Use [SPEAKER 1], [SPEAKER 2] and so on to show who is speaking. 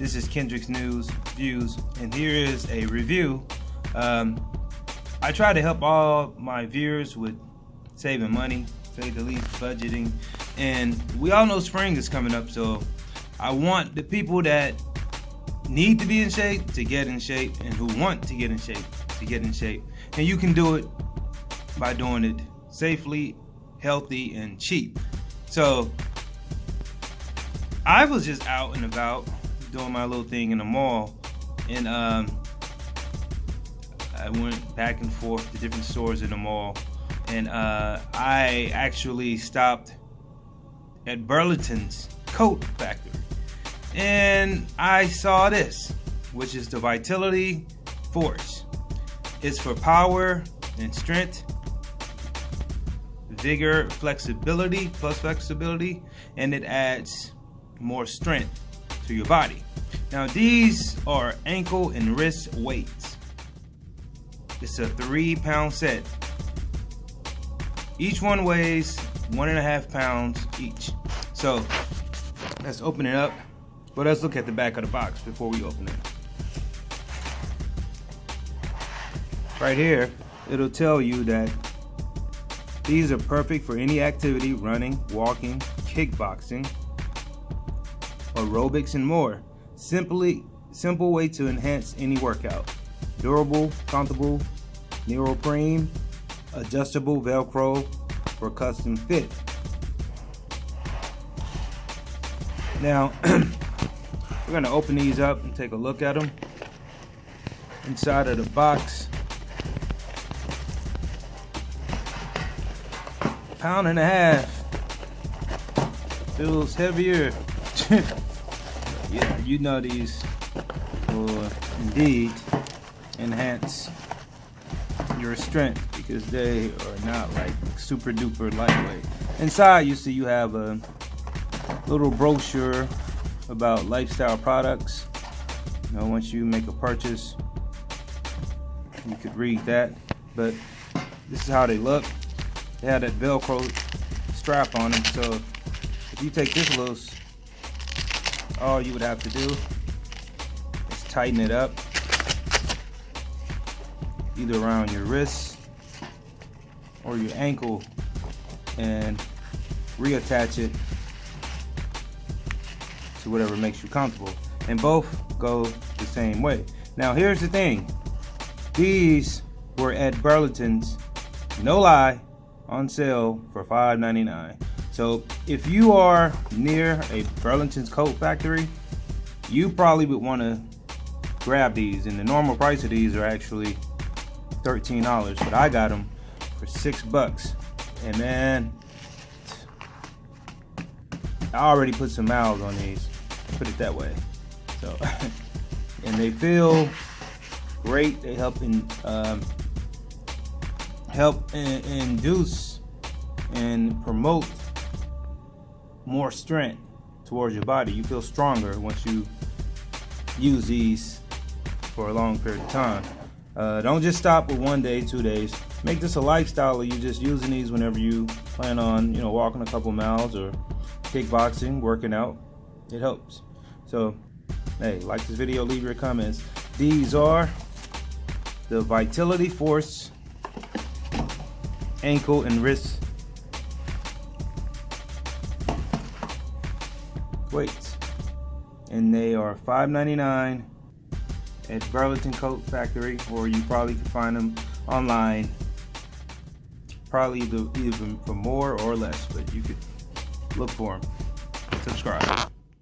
[SPEAKER 1] This is Kendrick's News Views, and here is a review. I try to help all my viewers with saving money, say the least, budgeting, and we all know spring is coming up, so I want the people that need to be in shape to get in shape, and who want to get in shape to get in shape. And you can do it by doing it safely, healthy, and cheap. So I was just out and about doing my little thing in the mall, and I went back and forth to different stores in the mall, and I actually stopped at Burlington's Coat Factory, and I saw this, which is the Vitality Force. It's for power and strength, vigor, flexibility, and it adds more strength to your body. Now these are ankle and wrist weights. It's a 3-pound set. Each one weighs 1.5 pounds each. So let's open it up, but let's look at the back of the box before we open it. Right here, it'll tell you that these are perfect for any activity: running, walking, kickboxing, aerobics, and more. Simple way to enhance any workout. Durable, comfortable, neoprene, adjustable Velcro for custom fit. Now, we're gonna open these up and take a look at them. Inside of the box, 1.5 pounds. Feels heavier. Yeah, you know these will indeed enhance your strength because they are not like super duper lightweight. Inside you see you have a little brochure about lifestyle products. You know, once you make a purchase, you could read that, but this is how they look. They have that Velcro strap on them, so if you take this loose, all you would have to do is tighten it up, either around your wrist or your ankle, and reattach it to whatever makes you comfortable. And both go the same way. Now here's the thing. These were at Burlington's, no lie, on sale for $5.99. So if you are near a Burlington's Coat Factory, you probably would want to grab these, and the normal price of these are actually $13, but I got them for $6. And man, I already put some miles on these, put it that way. So and they feel great. They help induce and promote more strength towards your body. You feel stronger once you use these for a long period of time. Don't just stop with 1 day, 2 days. Make this a lifestyle of you just using these whenever you plan on, walking a couple miles or kickboxing, working out. It helps. So, hey, like this video, leave your comments. These are the Vitality Force ankle and wrist weights, and they are $5.99 at Burlington Coat Factory, or you probably can find them online, probably either for more or less, but you could look for them. Subscribe.